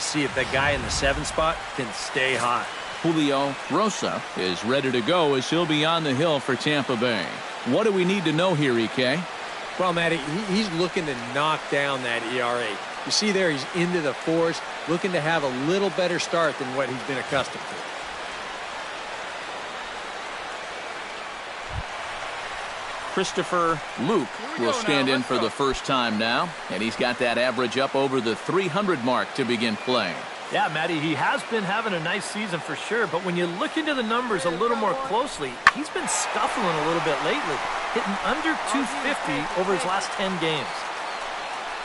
see if that guy in the 7 spot can stay hot. Julio Rosa is ready to go as he'll be on the hill for Tampa Bay. What do we need to know here, EK? Well, Matty, he's looking to knock down that ERA. You see there, he's into the 4s, looking to have a little better start than what he's been accustomed to. Christopher Luke will stand in for the first time now, and he's got that average up over the 300 mark to begin play. Yeah, Matty, he has been having a nice season for sure, but when you look into the numbers a little more closely, he's been scuffling a little bit lately, hitting under 250 over his last 10 games.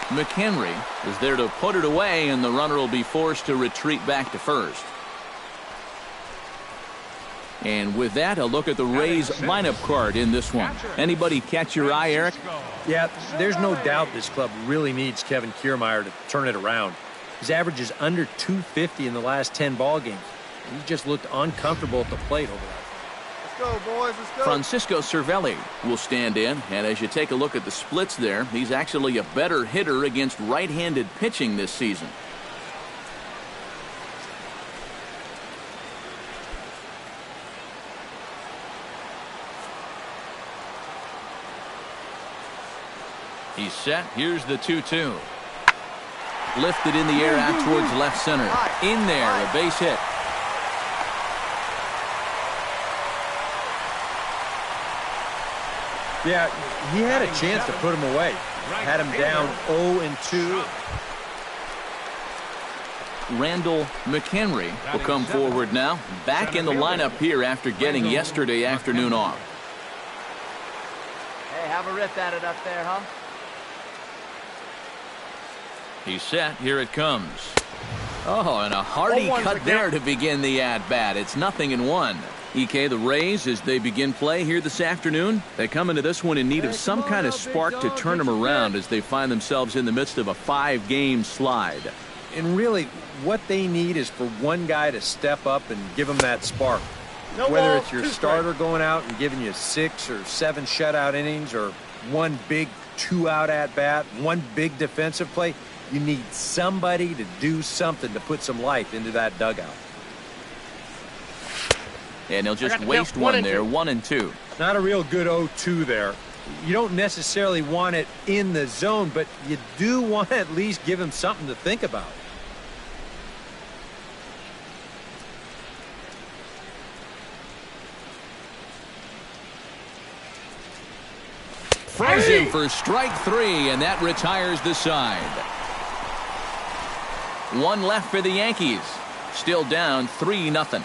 McHenry is there to put it away, and the runner will be forced to retreat back to first. And with that, a look at the Rays lineup card in this one. Anybody catch your eye, Eric? Yeah, there's no doubt this club really needs Kevin Kiermaier to turn it around. His average is under 250 in the last 10 ball games. He's just looked uncomfortable at the plate over that. Let's go, boys. Let's go. Francisco Cervelli will stand in, and as you take a look at the splits there, he's actually a better hitter against right-handed pitching this season. He's set. Here's the 2-2. Lifted in the air out towards left center. In there, a base hit. Yeah, he had a chance to put him away. Had him down 0-2. Randall McHenry will come forward now. Back in the lineup here after getting yesterday afternoon off. Hey, have a rip at it up there, huh? He's set. Here it comes. Oh, and a hearty cut there to begin the at-bat. It's 0-1. EK, the Rays, as they begin play here this afternoon, they come into this one in need of some kind of spark to turn them around as they find themselves in the midst of a 5-game slide. And really, what they need is for one guy to step up and give them that spark. Whether it's your starter going out and giving you 6 or 7 shutout innings, or one big 2-out at-bat, one big defensive play, you need somebody to do something to put some life into that dugout. And they'll just waste one there, 1-2. Not a real good 0-2 there. You don't necessarily want it in the zone, but you do want to at least give him something to think about. Throws him for strike 3, and that retires the side. One left for the Yankees. Still down 3-0.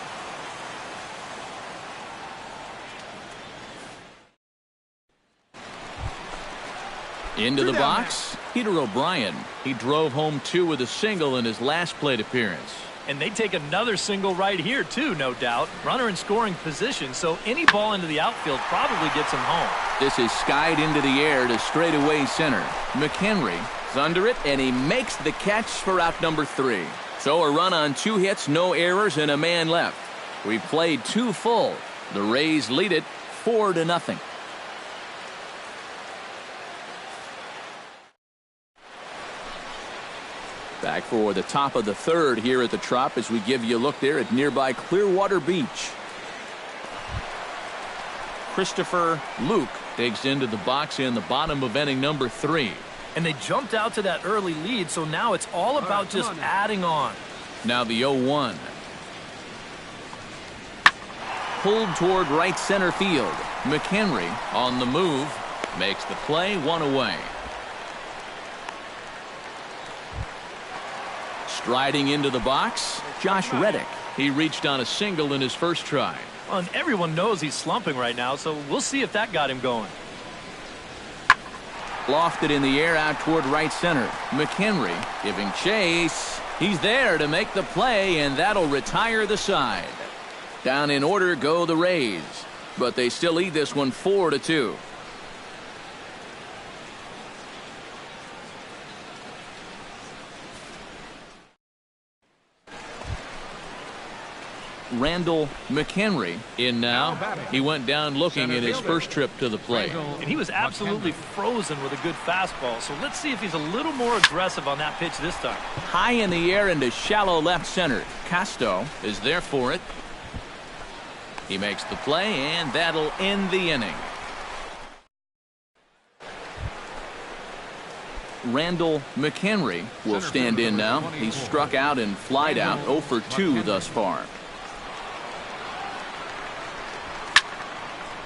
Into the box, Peter O'Brien. He drove home 2 with a single in his last plate appearance. And they take another single right here, too, no doubt. Runner in scoring position, so any ball into the outfield probably gets him home. This is skied into the air to straightaway center. McHenry is under it, and he makes the catch for out number 3. So a run on 2 hits, no errors, and a man left. We've played 2 full. The Rays lead it 4-0. Back for the top of the 3rd here at the Trop as we give you a look there at nearby Clearwater Beach. Christopher Luke digs into the box in the bottom of inning number 3. And they jumped out to that early lead, so now it's all about just adding on. Now the 0-1. Pulled toward right center field. McHenry on the move. Makes the play, 1 away. Striding into the box, Josh Reddick. He reached on a single in his first try. Well, and everyone knows he's slumping right now, so we'll see if that got him going. Lofted in the air out toward right center. McHenry giving chase. He's there to make the play, and that'll retire the side. Down in order go the Rays, but they still lead this one 4-2. Randall McHenry in now. He went down looking at his first trip to the plate. And he was absolutely frozen with a good fastball. So let's see if he's a little more aggressive on that pitch this time. High in the air into shallow left center. Casto is there for it. He makes the play, and that'll end the inning. Randall McHenry will stand in now. He's struck out and flied out, 0 for 2 thus far.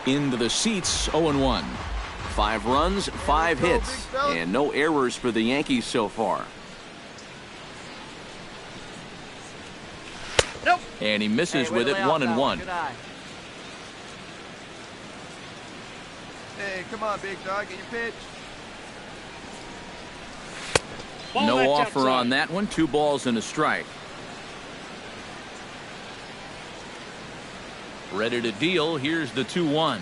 Into the seats, 0-1. 5 runs, 5 hits, and no errors for the Yankees so far. Nope. And he misses with it, 1-1. Hey, come on, big dog, get your pitch. No offer on that one. 2 balls and a strike. Ready to deal. Here's the 2-1.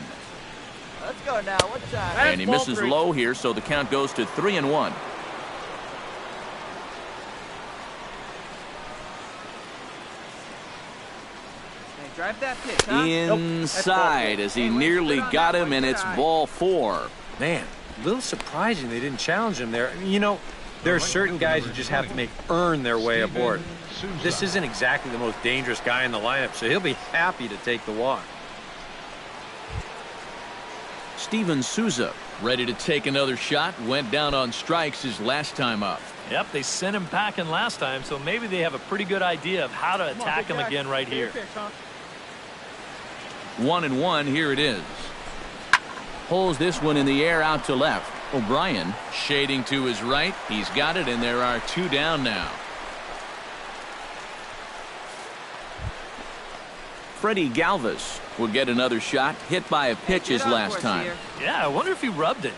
Let's go now. What time? And he misses low here, so the count goes to 3-1. Hey, drive that pitch, huh? Inside as he nearly got him, and it's ball 4. Man, a little surprising they didn't challenge him there. You know, there are certain guys you just have to earn their way aboard. This isn't exactly the most dangerous guy in the lineup, so he'll be happy to take the walk. Steven Souza ready to take another shot. Went down on strikes his last time up. Yep, they sent him packing last time, so maybe they have a pretty good idea of how to attack him again right here. 1-1, here it is. Pulls this one in the air out to left. O'Brien shading to his right. He's got it, and there are 2 down now. Freddie Galvis will get another shot. Hit by a pitch his last time. Yeah, I wonder if he rubbed it.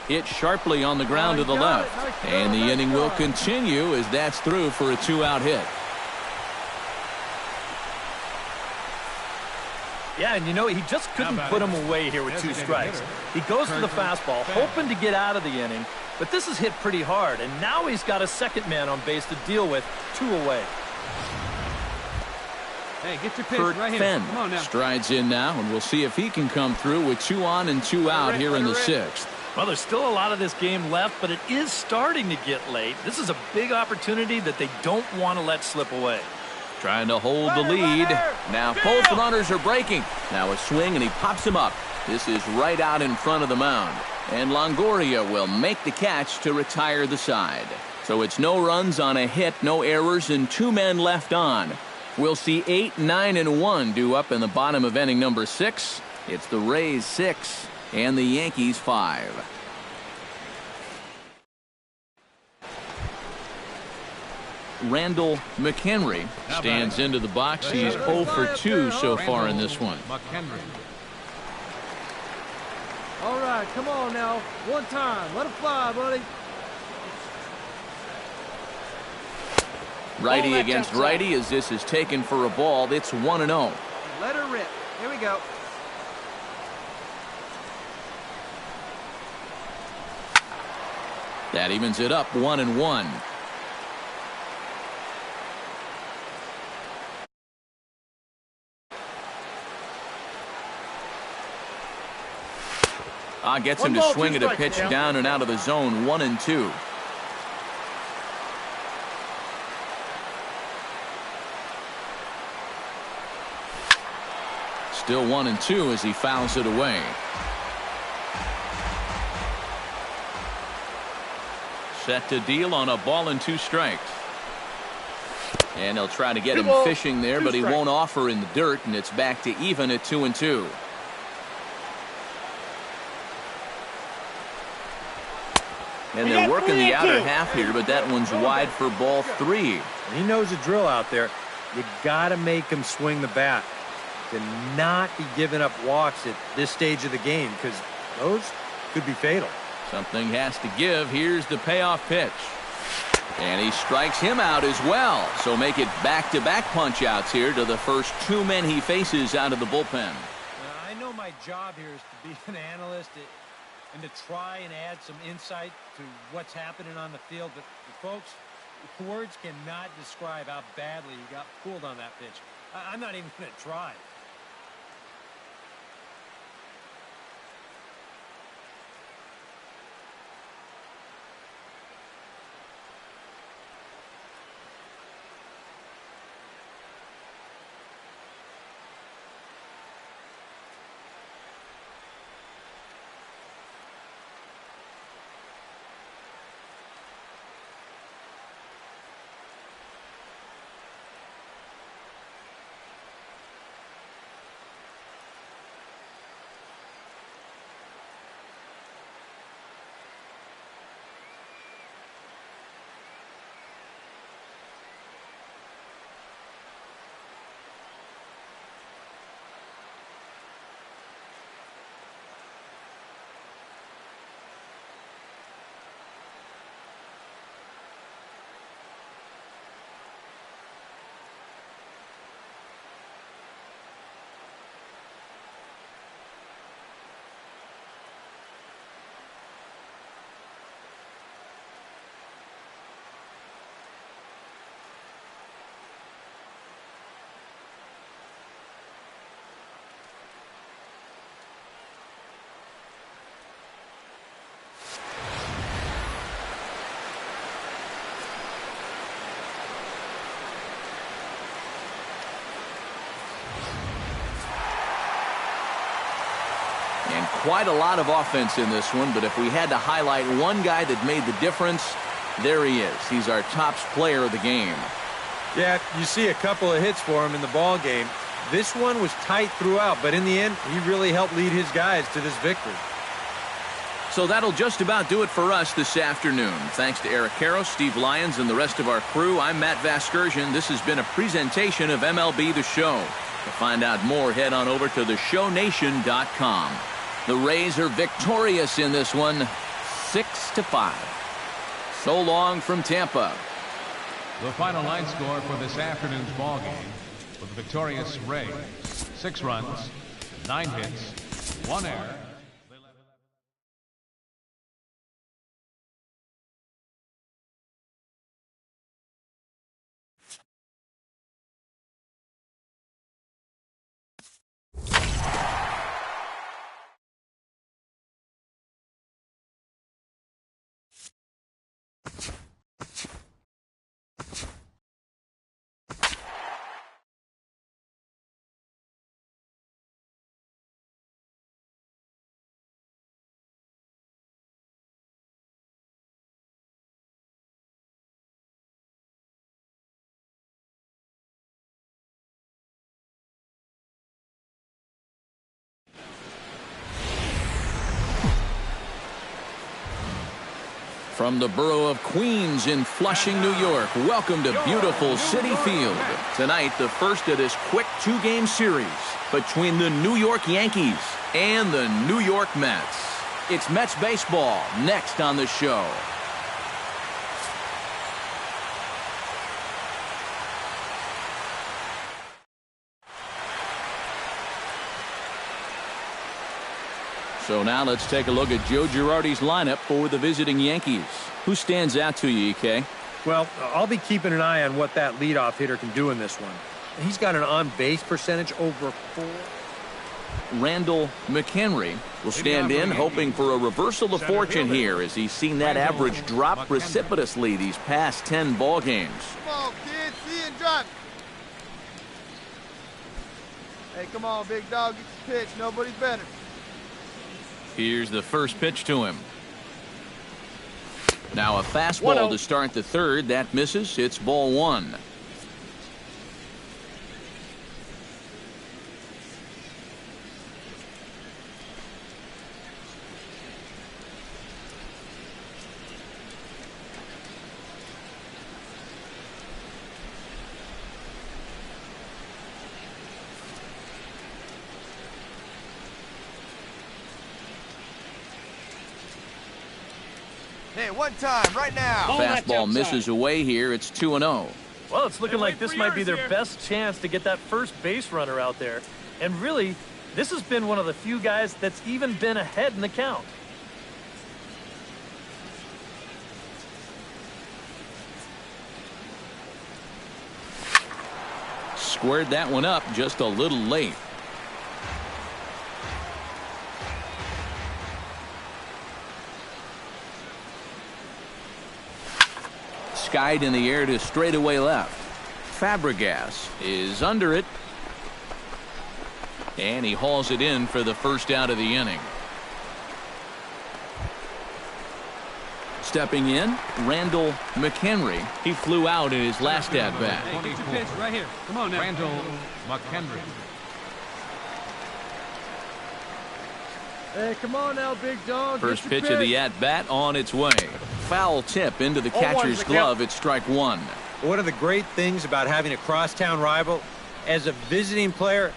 Hit sharply on the ground to the left. And the inning will continue as that's through for a 2-out hit. Yeah, and you know, he just couldn't put him away here with 2 strikes. He goes for the fastball, hoping to get out of the inning, but this is hit pretty hard, and now he's got a second man on base to deal with, 2 away. Hey, get your pitch Kurt right here. Fenn Come on now. strides in now, and we'll see if he can come through with 2 on and 2 out here in the 6th. Well, there's still a lot of this game left, but it is starting to get late. This is a big opportunity that they don't want to let slip away. Trying to hold the lead. Now both runners are breaking. Now a swing, and he pops him up. This is right out in front of the mound. And Longoria will make the catch to retire the side. So it's no runs on a hit, no errors, and 2 men left on. We'll see 8, 9, and 1 due up in the bottom of inning number 6. It's the Rays 6 and the Yankees 5. Randall McHenry stands into the box. He's 0 for 2 so far in this one. All right, come on now. One time. Let it fly, buddy. Righty against righty as this is taken for a ball. It's 1-0. Let her rip. Here we go. That evens it up, 1-1. Gets him to swing at a pitch down and out of the zone, 1-2. Still 1-2 as he fouls it away. Set to deal on a ball and 2 strikes. And he'll try to get him fishing there, but he won't offer in the dirt, and it's back to even at 2-2. And they're working the outer half here, but that one's wide for ball 3. He knows the drill out there. You got to make him swing the bat. To not be giving up walks at this stage of the game, because those could be fatal. Something has to give. Here's the payoff pitch. And he strikes him out as well. So make it back-to-back punch-outs here to the first 2 men he faces out of the bullpen. I know my job here is to be an analyst. and to try and add some insight to what's happening on the field. But folks, words cannot describe how badly he got pulled on that pitch. I'm not even going to try. Quite a lot of offense in this one, but if we had to highlight one guy that made the difference, there he is. He's our top player of the game. Yeah, you see a couple of hits for him in the ball game. This one was tight throughout, but in the end, he really helped lead his guys to this victory. So that'll just about do it for us this afternoon. Thanks to Eric Karros, Steve Lyons, and the rest of our crew. I'm Matt Vasgersian. This has been a presentation of MLB The Show. To find out more, head on over to theshownation.com. The Rays are victorious in this one, 6-5. So long from Tampa. The final line score for this afternoon's ball game for the victorious Rays: 6 runs, 9 hits, 1 error. From the borough of Queens in Flushing, New York, welcome to beautiful Citi Field. Tonight, the first of this quick 2-game series between the New York Yankees and the New York Mets. It's Mets baseball next on the show. So now let's take a look at Joe Girardi's lineup for the visiting Yankees. Who stands out to you, EK? Well, I'll be keeping an eye on what that leadoff hitter can do in this one. He's got an on-base percentage over 4. Randall McHenry will stand in, hoping for a reversal of fortune here as he's seen that average drop precipitously these past 10 ball games. Come on, kid. See and drop. Hey, come on, big dog. Get your pitch. Nobody's better. Here's the first pitch to him. Now a fastball to start the third. That misses. It's ball 1. Hey, one time, right now. Fastball misses away here. It's 2-0. Well, it's looking like this might be their best chance to get that first base runner out there. And really, this has been one of the few guys that's even been ahead in the count. Squared that one up just a little late. Skied in the air to straightaway left. Fabregas is under it. And he hauls it in for the first out of the inning. Stepping in, Randall McHenry. He flew out in his last at-bat. Hey, get your pitch right here. Come on now. Randall McHenry. Hey, come on now, big dog. First pitch of the at-bat on its way. Foul tip into the catcher's glove. It's strike one. One of the great things about having a crosstown rival, as a visiting player,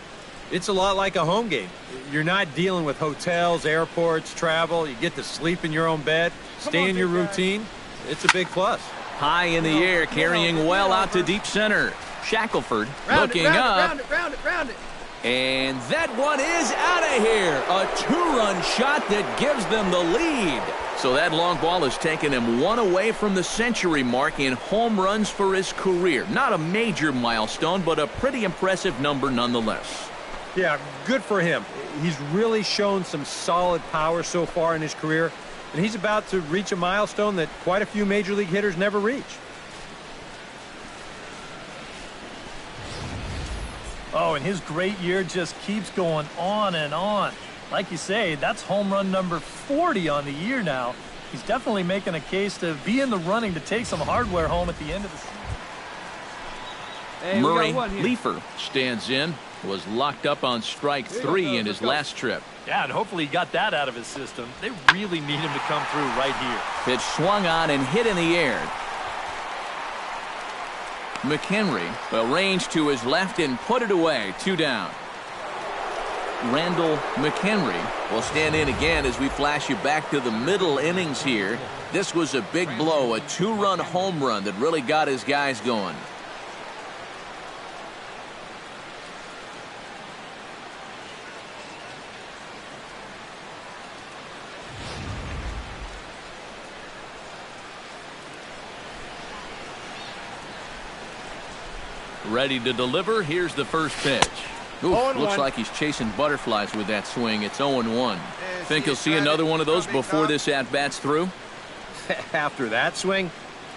it's a lot like a home game. You're not dealing with hotels, airports, travel. You get to sleep in your own bed, stay in your routine. It's a big plus. High in the air, carrying well out to deep center. Shackelford looking up. Round it. And that one is out of here. A two-run shot that gives them the lead. So that long ball has taken him one away from the century mark in home runs for his career. Not a major milestone, but a pretty impressive number nonetheless. Yeah, good for him. He's really shown some solid power so far in his career, and he's about to reach a milestone that quite a few major league hitters never reach. Oh, and his great year just keeps going on and on. Like you say, that's home run number 40 on the year now. He's definitely making a case to be in the running to take some hardware home at the end of the season. Hey, Murray Leefer stands in. Was locked up on strike three in his last trip. Yeah, and hopefully he got that out of his system. They really need him to come through right here. Pitch swung on and hit in the air. McHenry will range to his left and put it away. 2 down. Randall McHenry will stand in again as we flash you back to the middle innings here. This was a big blow, a 2-run home run that really got his guys going. Ready to deliver. Here's the first pitch. Ooh, looks like he's chasing butterflies with that swing. It's 0-1. Think he'll see another one of those before this at-bat's through? After that swing,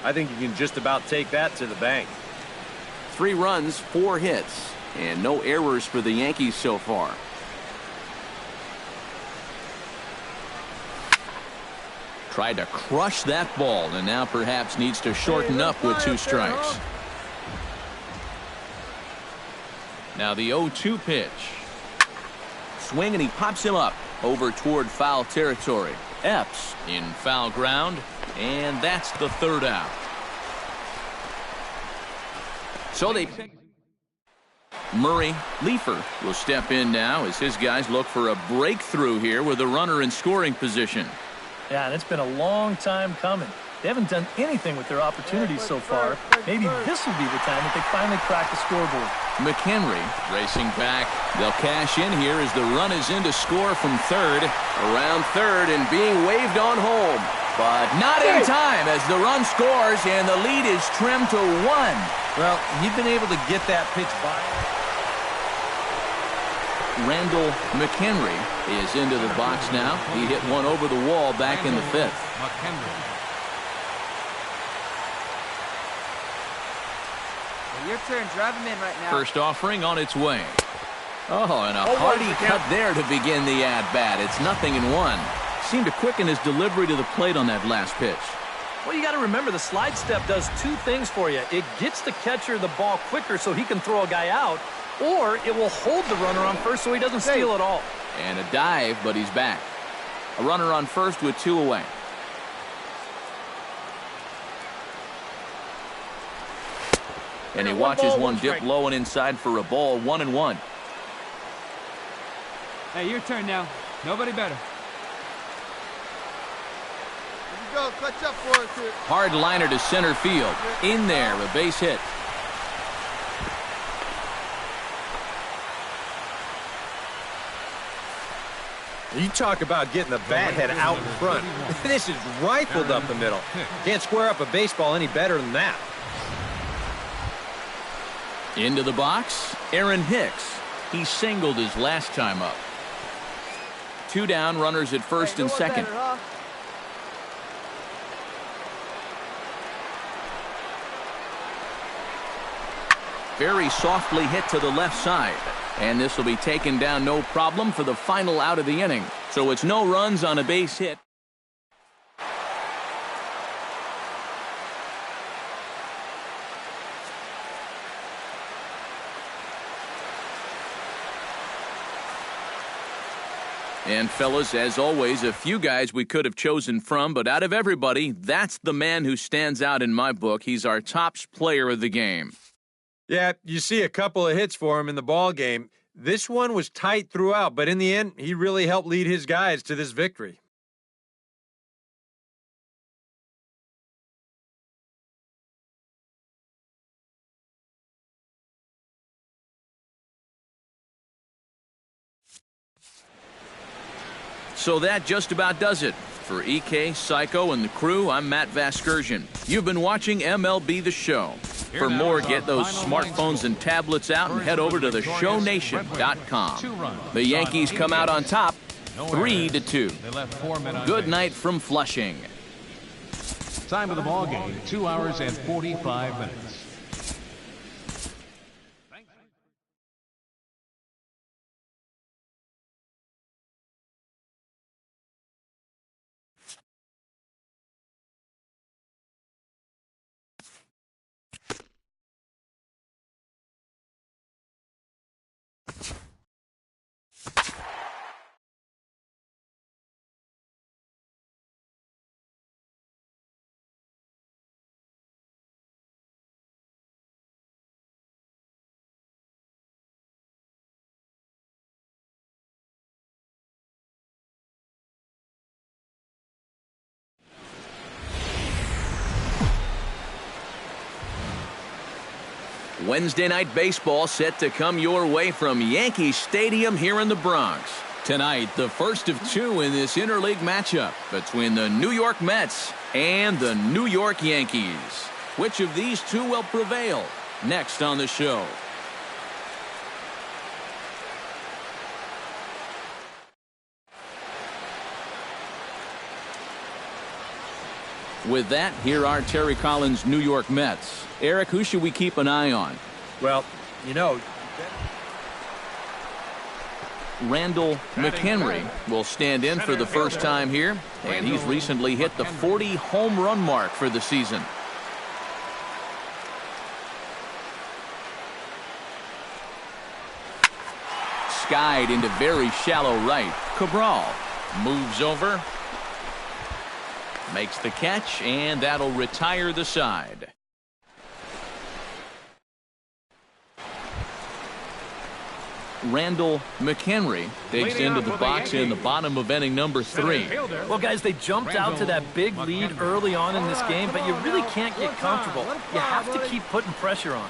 I think you can just about take that to the bank. 3 runs, 4 hits, and no errors for the Yankees so far. Tried to crush that ball, and now perhaps needs to shorten up with 2 strikes. Now the 0-2 pitch. Swing, and he pops him up over toward foul territory. Epps in foul ground, and that's the 3rd out. So Murray Leefer will step in now as his guys look for a breakthrough here with a runner in scoring position. Yeah, and it's been a long time coming. They haven't done anything with their opportunities so far. Maybe this will be the time that they finally crack the scoreboard. McHenry racing back. They'll cash in here as the run is in to score from third. Around third and being waved on home. But not in time as the run scores and the lead is trimmed to 1. Well, he's been able to get that pitch by. Randall McHenry is into the box now. He hit one over the wall back in the 5th. McHenry. Your turn. Drive him in right now. First offering on its way. Oh, and a hearty cut there to begin the at-bat. It's 0-1. Seemed to quicken his delivery to the plate on that last pitch. Well, you got to remember the slide step does 2 things for you. It gets the catcher the ball quicker so he can throw a guy out, or it will hold the runner on first so he doesn't steal it all. And a dive, but he's back. A runner on first with 2 away. And he watches one dip low and inside for a ball. 1-1. Hey, your turn now. Nobody better. Here we go. Clutch up for us here. Hard liner to center field. In there, a base hit. You talk about getting the bat head out in front. This is rifled up the middle. Can't square up a baseball any better than that. Into the box, Aaron Hicks. He singled his last time up. 2 down, runners at first and second. Very softly hit to the left side. And this will be taken down no problem for the final out of the inning. So it's no runs on a base hit. And fellas, as always, a few guys we could have chosen from, but out of everybody, that's the man who stands out in my book. He's our top player of the game. Yeah, you see a couple of hits for him in the ball game. This one was tight throughout, but in the end, he really helped lead his guys to this victory. So that just about does it. For EK, Psycho, and the crew, I'm Matt Vasgersian. You've been watching MLB The Show. For more, get those smartphones and tablets out and head over to theshownation.com. The Yankees come out on top, 3-2. Good night from Flushing. Time of the ball game, 2 hours and 45 minutes. Wednesday night baseball set to come your way from Yankee Stadium here in the Bronx. Tonight, the first of 2 in this interleague matchup between the New York Mets and the New York Yankees. Which of these 2 will prevail? Next on the show. With that, here are Terry Collins' New York Mets. Eric, who should we keep an eye on? Well, you know, Randall McHenry will stand in for the first time here, and he's recently hit the 40 home run mark for the season. Skied into very shallow right. Cabral moves over, makes the catch, and that'll retire the side. Randall McHenry digs into the box in the bottom of inning number 3. Well, guys, they jumped out to that big lead early on in this game, but you really can't get comfortable. You have to keep putting pressure on.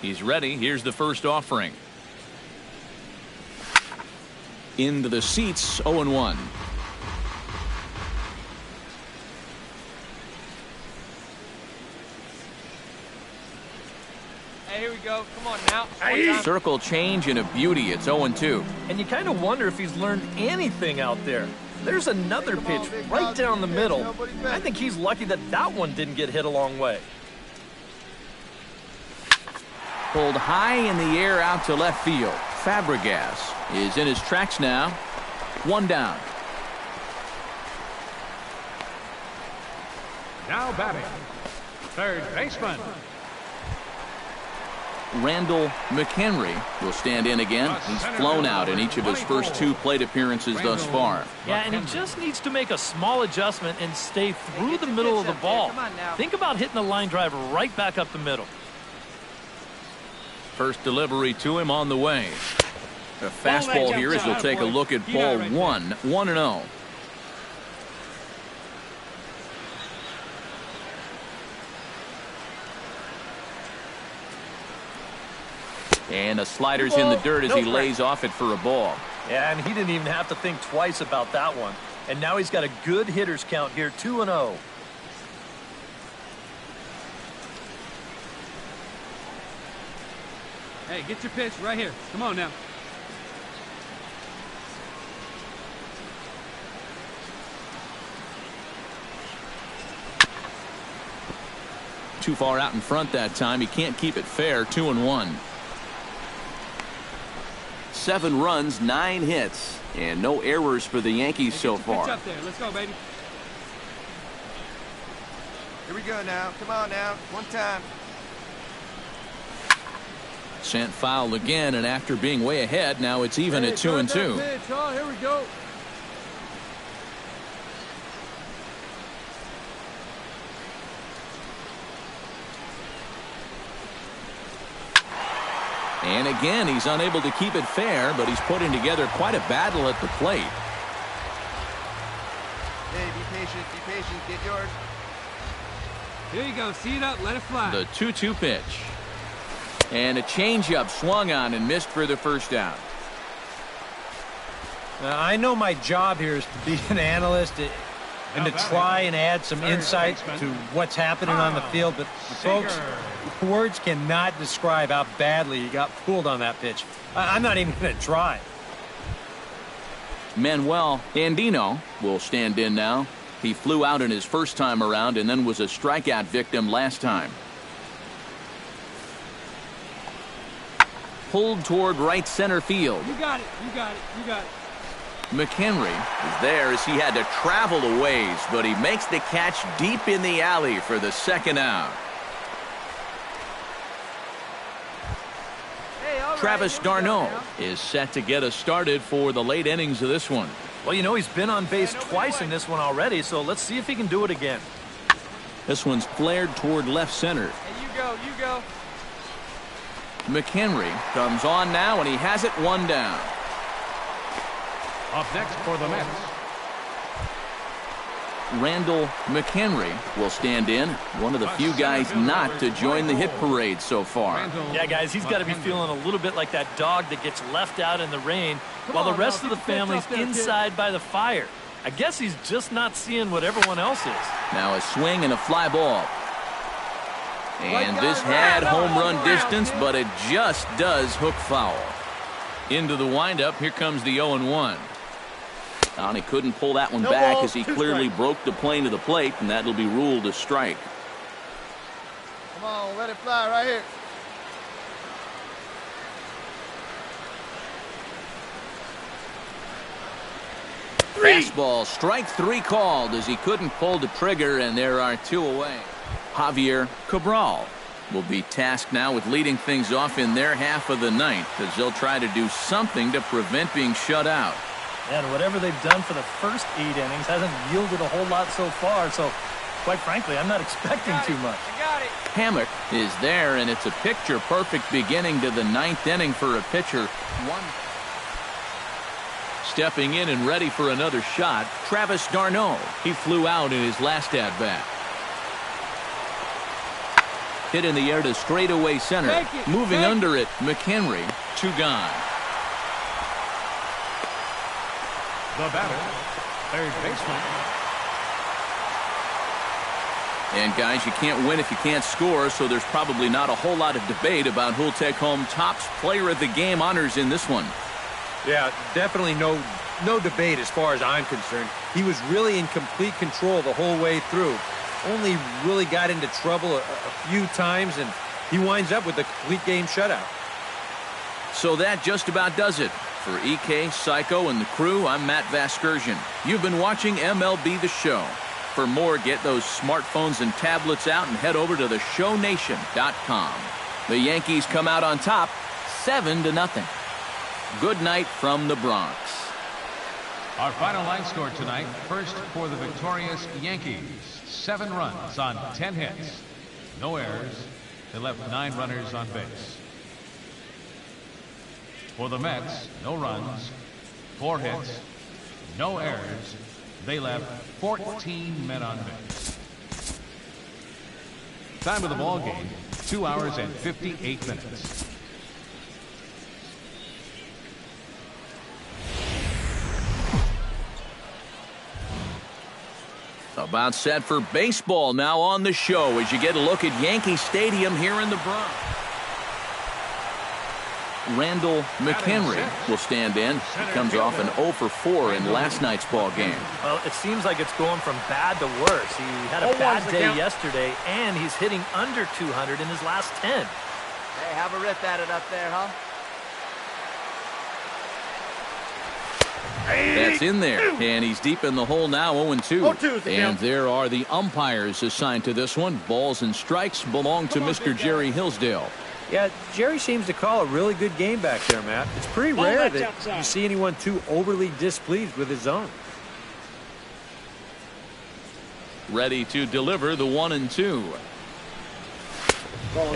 He's ready. Here's the first offering. Into the seats, 0-1. Hey, here we go. Come on now. Circle change and a beauty. It's 0-2. And you kind of wonder if he's learned anything out there. There's another pitch right down the middle. I think he's lucky that that one didn't get hit a long way. Pulled high in the air out to left field. Fabregas is in his tracks now. 1 down. Now batting, third baseman. Randall McHenry will stand in again. He's flown out in each of his first 2 plate appearances thus far. Yeah, and he just needs to make a small adjustment and stay through the middle of the ball. Think about hitting a line drive right back up the middle. First delivery to him on the way. A fastball here as we'll take a look at ball 1, 1-0. And the slider's in the dirt as he lays off it for a ball. Yeah, and he didn't even have to think twice about that one. And now he's got a good hitter's count here, 2-0. Hey, get your pitch right here. Come on now. Too far out in front that time. He can't keep it fair. 2-1. 7 runs, 9 hits, and no errors for the Yankees so far. Pitch up there. Let's go, baby. Here we go now. Come on now. One time. Sent foul again, and after being way ahead, now it's even at 2-2. Pitch, oh, here we go. And again, he's unable to keep it fair, but he's putting together quite a battle at the plate. Hey, be patient, get yours. Here you go, see it up, let it fly. The 2-2 pitch. And a changeup swung on and missed for the first out. Now, I know my job here is to be an analyst and to try and add some insight to what's happening on the field, but folks, words cannot describe how badly he got fooled on that pitch. I'm not even going to try. Manuel Andino will stand in now. He flew out in his first time around and then was a strikeout victim last time. Pulled toward right center field. You got it, you got it, you got it. McHenry is there as he had to travel a ways, but he makes the catch deep in the alley for the second out. Travis d'Arnaud is set to get us started for the late innings of this one. Well, you know, he's been on base twice in this one already, so let's see if he can do it again. This one's flared toward left center. Hey, you go. McHenry comes on now, and he has it 1 down. Up next for the Mets, Randall McHenry will stand in, one of the few guys not to join the hit parade so far. Yeah, guys, he's got to be feeling a little bit like that dog that gets left out in the rain while the rest of the family's inside by the fire. I guess he's just not seeing what everyone else is. Now a swing and a fly ball. And this had home run distance, but it just does hook foul. Into the windup, here comes the 0-1. And he couldn't pull that one back as he clearly broke the plane to the plate, and that'll be ruled a strike. Come on, let it fly right here. Fastball, strike 3 called as he couldn't pull the trigger, and there are 2 away. Javier Cabral will be tasked now with leading things off in their half of the ninth as they'll try to do something to prevent being shut out. And whatever they've done for the first 8 innings hasn't yielded a whole lot so far, so quite frankly, I'm not expecting too much. Hammock is there, and it's a picture-perfect beginning to the 9th inning for a pitcher. Stepping in and ready for another shot, Travis d'Arnaud. He flew out in his last at-bat. Hit in the air to straightaway center. Moving under it, McHenry. 2 gone. the batter, third baseman. And guys, you can't win if you can't score, so there's probably not a whole lot of debate about who'll take home Topps Player of the Game honors in this one. Yeah, definitely no debate as far as I'm concerned. He was really in complete control the whole way through. Only really got into trouble a few times, and he winds up with a complete game shutout. So that just about does it. For EK, Psycho, and the crew, I'm Matt Vasgersian. You've been watching MLB The Show. For more, get those smartphones and tablets out and head over to theshownation.com. The Yankees come out on top, 7-0. Good night from the Bronx. Our final line score tonight, first for the victorious Yankees. 7 runs on 10 hits. No errors. They left 9 runners on base. For the Mets, no runs, 4 hits, no errors. They left 14 men on base. Time of the ball game, 2 hours and 58 minutes. About set for baseball now on the show as you get a look at Yankee Stadium here in the Bronx. Randall McHenry will stand in. He comes off an 0 for 4 in last night's ball game. Well, it seems like it's going from bad to worse. He had a bad day yesterday, and he's hitting under 200 in his last 10. Hey, have a rip at it up there, huh? That's in there, and he's deep in the hole now, 0-2. And there are the umpires assigned to this one. Balls and strikes belong to Mr. Jerry Hillsdale. Yeah, Jerry seems to call a really good game back there, Matt. It's pretty rare that you see anyone too overly displeased with his zone. Ready to deliver the 1-2.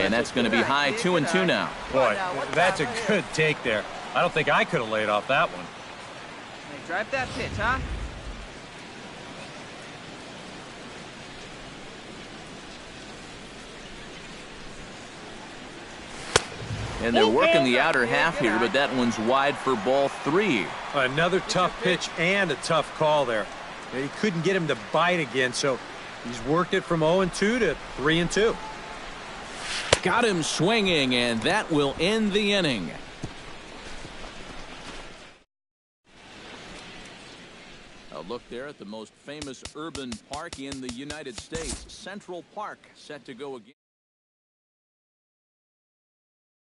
And that's going to be high, 2-2 now. Boy, that's a good take there. I don't think I could have laid off that one. Hey, drive that pitch, huh? And they're working the outer half here, but that one's wide for ball 3. Another tough pitch and a tough call there. He couldn't get him to bite again, so he's worked it from 0-2 to 3-2. Got him swinging, and that will end the inning. A look there at the most famous urban park in the United States, Central Park, set to go again.